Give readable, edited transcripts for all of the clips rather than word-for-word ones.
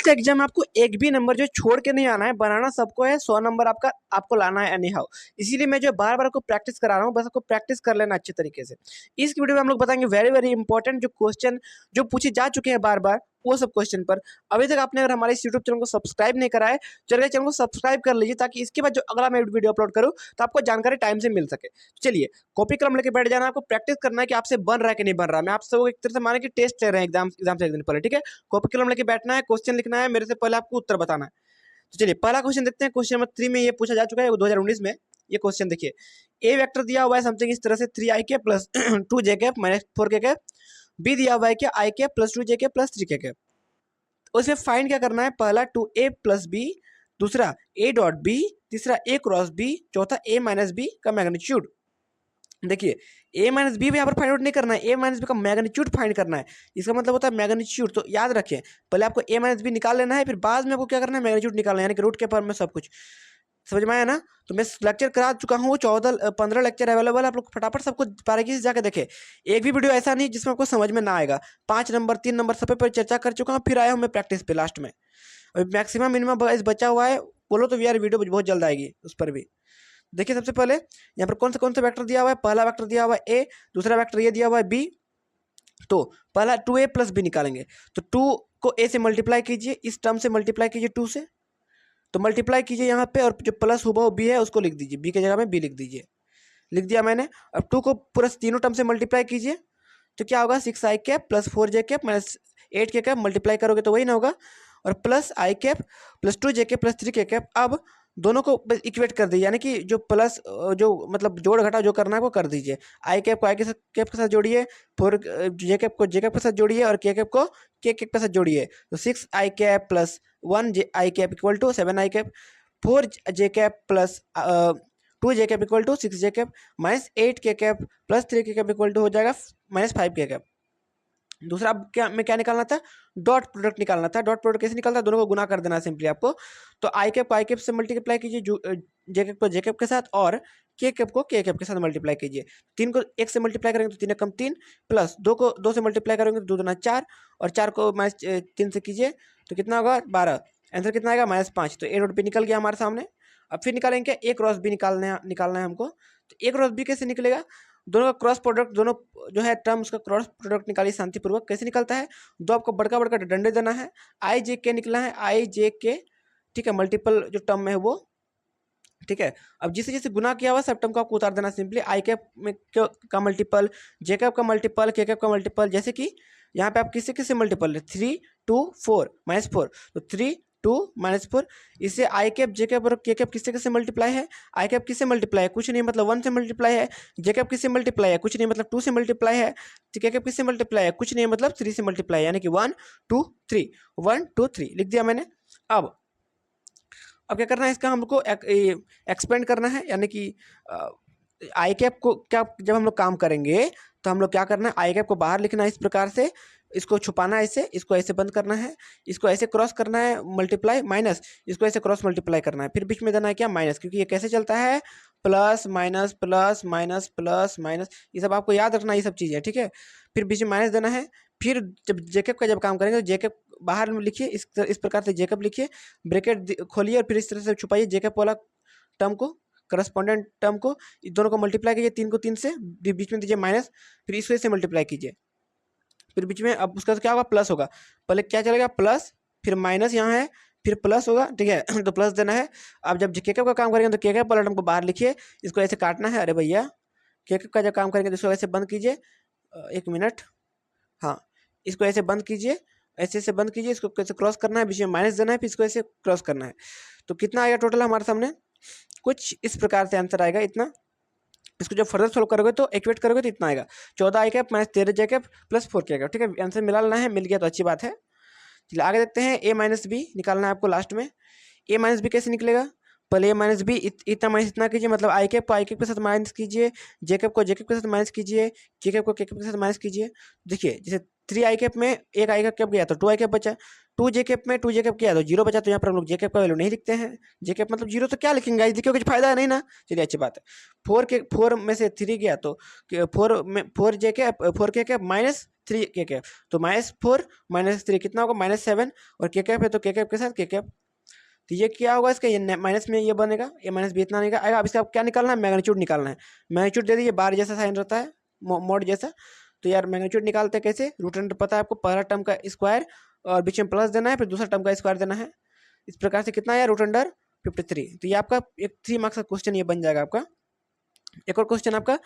Math का exam में आपको एक भी नंबर जो छोड़ के नहीं आना है, बनाना सबको है, 100 नंबर आपका आपको लाना है एनी हाउ। इसीलिए मैं जो बार बार आपको प्रैक्टिस करा रहा हूँ, बस आपको प्रैक्टिस कर लेना अच्छे तरीके से। इस वीडियो में हम लोग बताएंगे वेरी वेरी इंपॉर्टेंट जो क्वेश्चन जो पूछे जा चुके हैं बार बार, वो सब क्वेश्चन पर। अभी तक आपने अगर हमारे इस यूट्यूब चैनल को सब्सक्राइब नहीं करा है, चलिए चैनल को सब्सक्राइब कर लीजिए, ताकि इसके बाद जो अगला मैं वीडियो अपलोड करूँ तो आपको जानकारी टाइम से मिल सके। चलिए कॉपी कलम लेके बैठ जाना, आपको प्रैक्टिस करना है कि आपसे बन रहा है कि नहीं बन रहा। मैं आप सबको एक तरह से माने कि टेस्ट ले रहे हैं एग्जाम से एक दिन पहले, ठीक है। कॉपी कलम लेके बैठना है, क्वेश्चन लिखना है, मेरे से पहले आपको उत्तर बताना है। तो चलिए पहला क्वेश्चन देखते हैं। क्वेश्चन नंबर 3 में ये पूछा जा चुका है 2019 में। ये क्वेश्चन देखिए, ए वेक्टर दिया हुआ है समथिंग इस तरह से 3i के प्लस 2j के माइनस 4k के। बी दिया हुआ है कि i के प्लस 2j के प्लस 3k के। उसमें फाइंड क्या करना है, पहला 2a प्लस बी, दूसरा a डॉट बी, तीसरा a क्रॉस बी, चौथा a माइनस बी का मैग्नीट्यूड। देखिए a माइनस बी यहाँ पर फाइंड आउट नहीं करना है, a माइनस बी का मैग्नीट्यूड फाइंड करना है। इसका मतलब होता है मैग्नीट्यूड। तो याद रखें, पहले आपको a माइनस बी निकाल लेना है, फिर बाद में आपको क्या करना है, मैग्नीट्यूड निकालना है, यानी कि रूट के फॉर्म में सब कुछ। समझ में आया ना। तो मैं लेक्चर करा चुका हूँ, 15 लेक्चर अवेलेबल है, आप लोग फटाफट सबको बारीकी से जाकर देखें। एक भी वीडियो ऐसा नहीं जिसमें आपको समझ में ना आएगा। 5 नंबर 3 नंबर सब पे चर्चा कर चुका हूँ, फिर आया हूँ मैं प्रैक्टिस पे लास्ट में। मैक्सिमम मिनिमम बचा हुआ है, बोलो तो यार वीडियो बहुत जल्द आएगी उस पर भी। देखिए सबसे पहले यहाँ पर कौन सा वेक्टर दिया हुआ है, पहला वेक्टर दिया हुआ है a, दूसरा वेक्टर ये दिया हुआ है b। तो पहला 2a प्लस बी निकालेंगे, तो 2 को a से मल्टीप्लाई कीजिए, इस टर्म से मल्टीप्लाई कीजिए 2 से, तो मल्टीप्लाई कीजिए यहाँ पे, और जो प्लस हुआ बी है उसको लिख दीजिए, बी की जगह में बी लिख दीजिए। लिख दिया मैंने। अब 2 को पूरा तीनों टर्म से मल्टीप्लाई कीजिए, तो क्या होगा, 6i cap plus 4j cap minus 8k cap, multiply करोगे तो वही ना होगा, और plus i cap plus 2j cap plus 3k cap. अब दोनों को इक्वेट कर दीजिए, यानी कि जो प्लस जो मतलब जोड़ घटा जो करना है वो कर दीजिए। आई कैप को आई कैप के साथ जोड़िए, 4 जे कैप को जे कैप के साथ जोड़िए, और के कैप को के कैप के साथ जोड़िए। तो 6i cap plus 1i cap equal to 7i cap, 4j cap plus 2j cap equal to 6j cap, minus 8k cap plus 3k cap equal to हो जाएगा माइनस 5k कैप। दूसरा क्या में क्या निकालना था, डॉट प्रोडक्ट निकालना था। डॉट प्रोडक्ट कैसे निकालता है, दोनों को गुना कर देना सिंपली आपको। तो आई कैप को आई कैप से मल्टीप्लाई कीजिए, जे कैप को जे कैप के साथ, और के कैप को के कैप के साथ मल्टीप्लाई कीजिए। 3 को 1 से मल्टीप्लाई करेंगे तो 3 कम 3, प्लस 2 को 2 से मल्टीप्लाई करेंगे तो 2 दूना 4, और 4 को माइनस 3 से कीजिए तो कितना होगा 12। आंसर कितना आएगा -5। तो ए डॉट बी निकल गया हमारे सामने। अब फिर निकालेंगे ए क्रॉस बी निकालना है हमको। तो ए क्रॉस बी कैसे निकलेगा, दोनों का क्रॉस प्रोडक्ट, दोनों जो है टर्म उसका क्रॉस प्रोडक्ट निकालिए शांतिपूर्वक। कैसे निकलता है, दो आपको बड़का बड़का डंडे देना है, आई जे के निकला है, आई जे के, ठीक है, मल्टीपल जो टर्म में है वो, ठीक है। अब जिसे जैसे गुना किया हुआ सब टर्म को आपको उतार देना सिंपली। आई कैप में का मल्टीपल, जे कैप का मल्टीपल, के कैप का मल्टीपल, जैसे कि यहाँ पे आप किससे किससे मल्टीपल है, 3 2 4 -4, तो 3 2 -4। इससे आई कैप जे कैप और के कैप किससे किससे मल्टीप्लाई है, आई कैप किससे मल्टीप्लाई है, कुछ नहीं मतलब 1 से मल्टीप्लाई है। जे कैप किससे मल्टीप्लाई है, कुछ नहीं मतलब 2 से मल्टीप्लाई है। के कैप किससे मल्टीप्लाई है, कुछ नहीं मतलब 3 से मल्टीप्लाई है, यानी कि 1 2 3 1 2 3 लिख दिया मैंने। अब क्या करना है, इसका हमको एक्सपेंड करना है, यानी कि आई कैप को क्या, जब हम लोग काम करेंगे तो हम लोग क्या करना है, आई कैप को बाहर लिखना है इस प्रकार से, इसको छुपाना है ऐसे, इसको ऐसे बंद करना है, इसको ऐसे क्रॉस करना है मल्टीप्लाई, माइनस इसको ऐसे क्रॉस मल्टीप्लाई करना है, फिर बीच में देना है क्या, माइनस, क्योंकि ये कैसे चलता है, plus minus plus minus plus minus, ये सब आपको याद रखना, ये सब चीज़ें, ठीक है। फिर बीच में माइनस देना है। फिर जब जेकब का जब काम करेंगे तो जेकब बाहर में लिखिए, इस प्रकार से जेकब लिखिए, ब्रैकेट खोलिए, और फिर इस तरह से छुपाइए जेकब वाला टर्म को, करस्पॉन्डेंट टर्म को, दोनों को मल्टीप्लाई कीजिए, 3 को 3 से, बीच में दीजिए माइनस, फिर इसको इससे मल्टीप्लाई कीजिए, फिर बीच में अब उसका क्या होगा, प्लस होगा। पहले क्या चलेगा, प्लस, फिर माइनस यहाँ है, फिर प्लस होगा, ठीक है। तो प्लस देना है। अब जब केकअप का काम करेंगे तो केकअप वाला टर्म को बाहर लिखिए, इसको ऐसे काटना है। अरे भैया, केकअप का जब काम करेंगे तो इसको ऐसे बंद कीजिए, 1 मिनट, हाँ, इसको ऐसे बंद कीजिए, ऐसे ऐसे बंद कीजिए, इसको कैसे क्रॉस करना है, बीच में माइनस देना है, फिर इसको ऐसे क्रॉस करना है। तो कितना आएगा टोटल हमारे सामने, कुछ इस प्रकार से आंसर आएगा इतना। इसको जब फर्दर सोल्व करोगे तो इक्वेट करोगे तो इतना आएगा, 14 आई कैप माइनस 13 जे कैप प्लस 4 के कैप, ठीक है। आंसर मिला लेना है, मिल गया तो अच्छी बात है। चलिए आगे देखते हैं, ए माइनस बी निकालना है आपको लास्ट में। ए माइनस बी कैसे निकलेगा, पहले ए माइनस बी इतना माइनस इतना कीजिए, मतलब आई कैप को आई कैप के साथ माइनस कीजिए, जे कैप को जे कैप के साथ माइनस कीजिए, के कैप को के कैप के साथ माइनस कीजिए। देखिए जैसे 3 आई कैप में एक आई कैप गया तो 2 आई कैप बचा, 2 जे कैप में 2 जे कैप गया तो 0 बचा, तो यहाँ पर हम लोग जे कैप का वैल्यू नहीं लिखते हैं, जे कैप मतलब 0, तो क्या लिखेंगे गाइस, लिखे कुछ फायदा है नहीं ना। चलिए अच्छी बात है। 4 में से 3 गया तो 4 जे कैप 4 के कैप माइनस 3 के कैप, तो -4 -3 कितना होगा -7, और के कैप है तो के कैप के साथ के कैप, तो ये क्या होगा इसका, ये माइनस में ये बनेगा, ये माइनस भी इतना नहीं आएगा। अब इसका क्या निकालना है, मैग्नीट्यूड निकालना है। मैग्नीट्यूड दे दीजिए, बार जैसा साइन रहता है, मोड जैसा। तो यार मैग्नीट्यूड निकालते हैं कैसे, रूट अंडर पता है आपको, पहला टर्म का स्क्वायर और बीच में प्लस देना है, फिर दूसरा टर्म का स्क्वायर देना है। इस प्रकार से कितना है, रूट अंडर 53। तो ये आपका एक 3 मार्क्स का क्वेश्चन ये बन जाएगा आपका। एक और क्वेश्चन आपका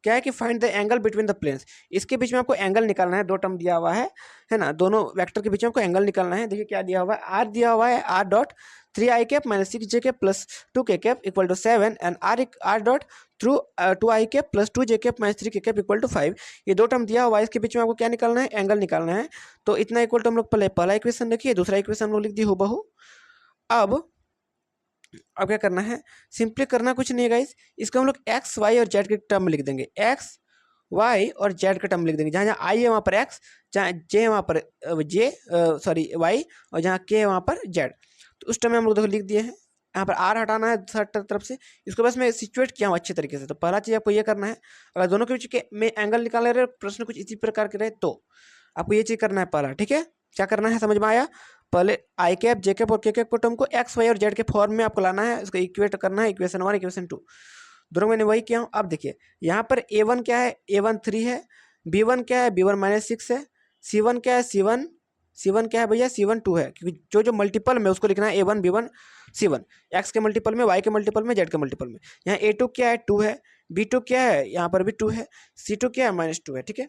क्या है कि find the angle between the planes, इसके बीच में आपको एंगल निकालना है, 2 टर्म दिया हुआ है ना, दोनों वेक्टर के बीच में आपको एंगल निकालना है। देखिए क्या दिया हुआ है, आर दिया हुआ है, R dot 3 I cap minus 6 J cap plus 2 K cap equal to 7, and R dot through 2 I cap plus 2 J cap minus 3 K cap equal to 5। ये 2 टर्म दिया हुआ है, इसके बीच में आपको क्या निकालना है, एंगल निकालना है। तो इतना इक्वल टू हम लोग पहला इक्वेशन लिखिए, दूसरा इक्वेशन हम लोग लिख दिए हूबहू। अब क्या करना है, सिंपली करना कुछ नहीं है गाइस, इसको हम लोग एक्स वाई और जेड के टर्म में लिख देंगे, एक्स वाई और जेड का टर्म लिख देंगे। जहाँ जहाँ आई है वहाँ पर एक्स, जहाँ जे है वहाँ पर वाई, और जहाँ के है वहाँ पर जेड। तो उस टर्म में हम लोग देखो लिख दिए हैं। यहाँ पर आर हटाना है थर्ड तरफ से, इसको बस मैं सिचुएट किया हूँ अच्छे तरीके से। तो पहला चीज़ आपको ये करना है, अगर दोनों के बीच के में एंगल निकाल रहे प्रश्न कुछ इसी प्रकार के रहे तो आपको ये चीज़ करना है पहला, ठीक है। क्या करना है समझ में आया, पहले आई कैप जे कैप और के कैप को टर्म को एक्स वाई और जेड के फॉर्म में आपको लाना है, उसको इक्वेट करना है, इक्वेशन 1 इक्वेशन 2 दोनों मैंने वही किया हूँ। अब देखिए यहाँ पर A1 क्या है, A1 3 है, B1 क्या है, B1 -6 है, C1 क्या है, C1 क्या है भैया, C1 2 है, क्योंकि जो जो मल्टीपल में उसको लिखना है A1 B1 C1, एक्स के मल्टीपल में, वाई के मल्टीपल में, जेड के मल्टीपल में। यहाँ A2 क्या है, 2 है, B2 क्या है, यहाँ पर भी 2 है, C2 क्या है, -2 है, ठीक है।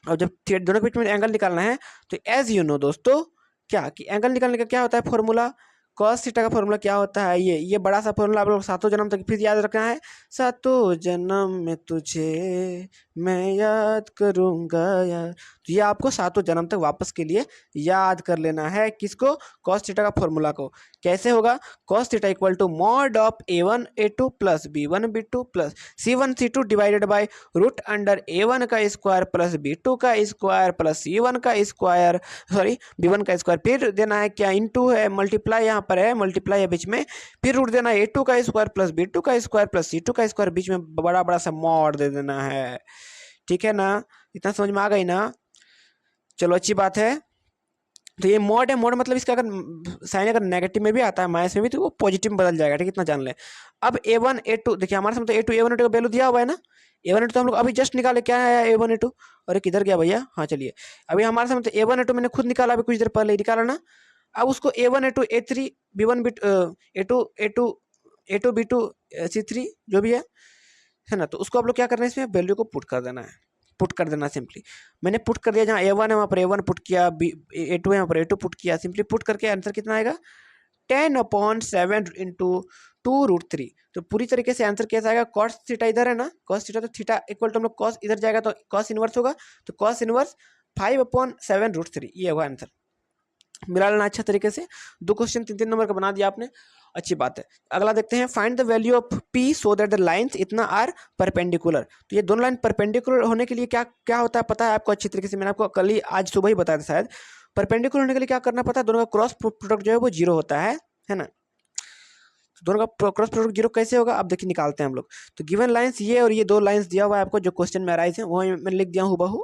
और जब दोनों के बीच में एंगल निकालना है तो एज यू नो दोस्तों, क्या कि एंगल निकालने का क्या होता है फॉर्मूला, कॉस थीटा का फॉर्मूला क्या होता है, ये बड़ा सा फॉर्मूला आप लोग सातों जन्म तक फिर याद रखना है। सातों जन्म में तुझे मैं याद करूंगा यार, तो ये आपको सातों जन्म तक वापस के लिए याद कर लेना है, किसको, कॉस थीटा का फॉर्मूला को। कैसे होगा, cos theta equal to mod of A1 A2 plus B1 B2 plus C1 C2 divided by root under A1 का स्क्वायर प्लस B2 का स्क्वायर प्लस C1 का स्क्वायर, सॉरी B1 का square, फिर देना है क्या, इनटू है, मल्टीप्लाई यहाँ पर है, मल्टीप्लाई है बीच में, फिर रूट देना है A2 का स्क्वायर प्लस B2 का स्क्वायर प्लस C2 का स्क्वायर, बीच में बड़ा बड़ा सा मॉड दे देना है, ठीक है ना। इतना समझ में आ गई ना, चलो अच्छी बात है। तो ये मॉड है, मॉड मतलब इसका अगर साइन अगर नेगेटिव में भी आता है, माइनस में भी, तो वो पॉजिटिव में बदल जाएगा, ठीक है, इतना जान ले। अब A1 A2 देखिए हमारे सामने A2 A1 A2 का वैल्यू दिया हुआ है ना, A1 A2 तो हम लोग अभी जस्ट निकाले, क्या है A1 A2, अरे किधर गया भैया, हाँ चलिए, अभी हमारे सामने A1 A2 मैंने खुद निकाला, अभी कुछ देर पहले निकाला ना। अब उसको A1 A2 A3 B1 A2 A2 A2 B2 C3 जो भी है ना, तो उसको आप लोग क्या करना है, इसमें वैल्यू को पुट कर देना है, पुट कर देना सिंपली। मैंने पुट कर दिया, जहाँ A1 है वहाँ पर A1 पुट किया, A2 है वहाँ पर A2 पुट किया, सिंपली पुट करके आंसर कितना आएगा, 10/7 इंटू 2√3। तो पूरी तरीके से आंसर कैसा आएगा, कॉस थीटा इधर है ना, कॉस थीटा, तो थीटा इक्वल टू हम लोग कॉस इधर जाएगा तो कॉस इनवर्स होगा, तो कॉस इनवर्स 5/7√3, ये होगा आंसर। मिला लेना अच्छा तरीके से, 2 क्वेश्चन 3-3 नंबर का बना दिया आपने, अच्छी बात है। अगला देखते हैं, find the value of P so that the lines इतना आर परपेंडिकुलर। तो ये दोनों लाइन परपेंडिकुलर होने के लिए क्या क्या होता है पता है आपको अच्छी तरीके से, मैंने आपको कल ही आज सुबह ही बताया था शायद। परपेंडिकुलर होने के लिए क्या करना पता है, दोनों का क्रॉस प्रोडक्ट जो है वो 0 होता है ना। तो दोनों का क्रॉस प्रोडक्ट 0 कैसे होगा, अब देखिए निकालते हैं हम लोग। तो गिवन लाइंस ये और ये 2 लाइंस दिया हुआ है आपको, जो क्वेश्चन में अराइज है वो मैंने लिख दिया हूँ हूबहू,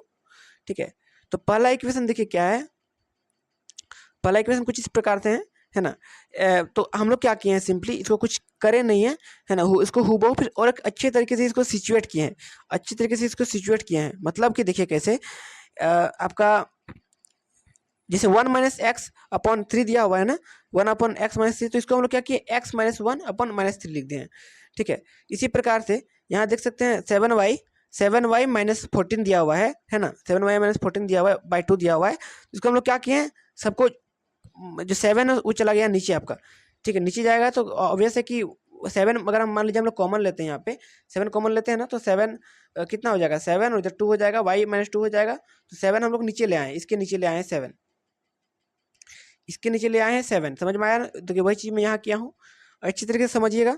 ठीक है। तो पहला इक्वेशन देखिए क्या है, पहला इक्वेशन कुछ इस प्रकार से है ना। तो हम लोग क्या किए हैं, सिंपली इसको कुछ करे नहीं है ना, इसको हूबहू फिर और एक अच्छे तरीके से इसको सिचुएट किए हैं, अच्छे तरीके से इसको सिचुएट किए हैं, मतलब कि देखिए कैसे, आपका जैसे 1-x/3 दिया हुआ है ना, 1/x-3, तो इसको हम लोग क्या किए, x-1/-3 लिख दिए हैं, ठीक है। इसी प्रकार से यहाँ देख सकते हैं 7y-14 दिया हुआ है ना, 7y-14 दिया हुआ है, बाई 2 दिया हुआ है। इसको हम लोग क्या किए हैं, सबको जो 7 है वो चला गया नीचे आपका, ठीक है, नीचे जाएगा तो ऑब्वियस है कि 7 अगर हम मान लीजिए हम लोग कॉमन लेते हैं, यहाँ पे 7 कॉमन लेते हैं ना, तो 7 कितना हो जाएगा, 7 और इधर 2 हो जाएगा, y-2 हो जाएगा, तो 7 हम लोग नीचे ले आए, इसके नीचे ले आए हैं 7, इसके नीचे ले आए हैं 7, समझ में आया ना। तो वही चीज़ मैं यहाँ किया हूँ, अच्छी तरीके से समझिएगा।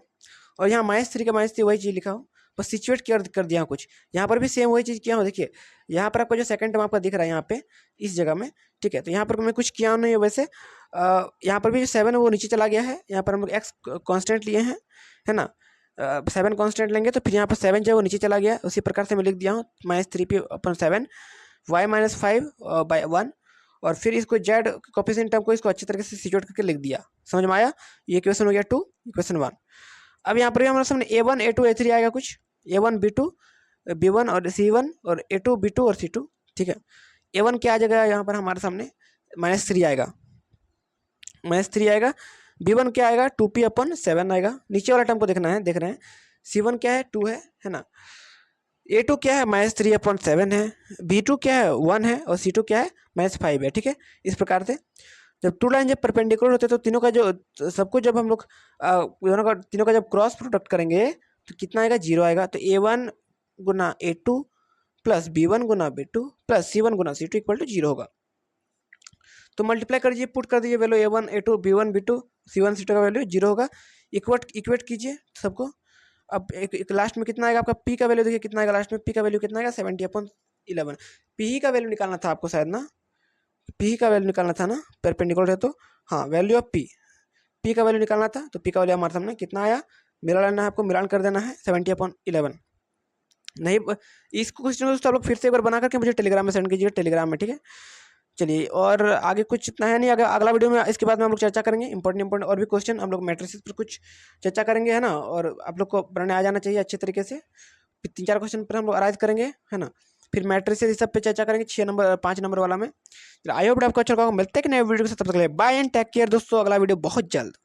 और यहाँ -3 का -3 वही चीज़ लिखा हो, बस सिचुएट कर दिया कुछ। यहाँ पर भी सेम वही चीज़ किया हो। देखिए यहाँ पर आपका जो सेकंड टर्म आपका दिख रहा है यहाँ पे इस जगह में, ठीक है। तो यहाँ पर मैं कुछ किया नहीं है वैसे। यहाँ पर भी जो 7 है वो नीचे चला गया है। यहाँ पर हम लोग x कांस्टेंट लिए हैं, है ना। 7 कांस्टेंट लेंगे तो फिर यहाँ पर 7 जो है वो नीचे चला गया। उसी प्रकार से मैं लिख दिया हूँ -3p/7 y -5 बाय 1। और फिर इसको z कोफिशिएंट टर्म को इसको अच्छी तरीके से सिचुएट करके लिख दिया। समझ में आया? ये इक्वेशन हो गया 2, इक्वेशन 1। अब यहाँ पर भी हमारे सामने a1 a2 a3 आएगा कुछ, a1 b2 b1 और c1 और a2 b2 और c2, ठीक है। a1 क्या आ जाएगा यहाँ पर हमारे सामने -3 आएगा, -3 आएगा। b1 क्या आएगा 2p/7 आएगा। नीचे वाला टर्म को देखना है, देख रहे हैं। c1 क्या है 2 है ना। a2 क्या है -3/7 है। b2 क्या है 1 है और c2 क्या है -5 है, ठीक है। इस प्रकार से जब टू लाइन जब परपेंडिकुलर होते हैं तो तीनों का जो सबको जब हम लोग तीनों का जब क्रॉस प्रोडक्ट करेंगे तो कितना आएगा 0 आएगा। तो a1 गुना a2 प्लस b1 गुना b2 प्लस c1 गुना c2 इक्वल टू 0 होगा। तो मल्टीप्लाई कर दीजिए, पुट कर दीजिए value a1 a2 b1 b2 c1 c2 का वैल्यू 0 होगा। इक्वेट कीजिए सबको। अब एक लास्ट में कितना आएगा आपका p का वैल्यू, देखिए कितना आएगा लास्ट में। p का वैल्यू कितना आएगा 70/11। p का वैल्यू निकालना था आपको शायद ना, p का वैल्यू निकालना था ना, परपेंडिकुलर है तो। हाँ, वैल्यू ऑफ p का वैल्यू निकालना था। तो p का वैल्यू हमारे सामने कितना आया, मिला लेना है आपको, मिलान कर देना है 70/11। नहीं इसको क्वेश्चन दोस्तों आप लोग फिर से एक बार बना करके मुझे टेलीग्राम में सेंड कीजिए, टेलीग्राम में, ठीक है। चलिए, और आगे कुछ इतना है नहीं। अगला वीडियो में इसके बाद में हम लोग चर्चा करेंगे इंपॉर्टेंट और भी क्वेश्चन, हम लोग मैट्रिसेस पर कुछ चर्चा करेंगे, है ना। और आप लोग को बनाने आ जाना चाहिए अच्छे तरीके से। फिर 3-4 क्वेश्चन पर हम लोग अराइज करेंगे, है ना। फिर मैट्रिसेस इस सब पे चर्चा करेंगे 6 नंबर 5 नंबर वाला में। आई होप आपको अच्छा लगा। मिलते हैं कि नए वीडियो के साथ, तब तक के लिए बाय एंड टेक केयर दोस्तों। अगला वीडियो बहुत जल्द।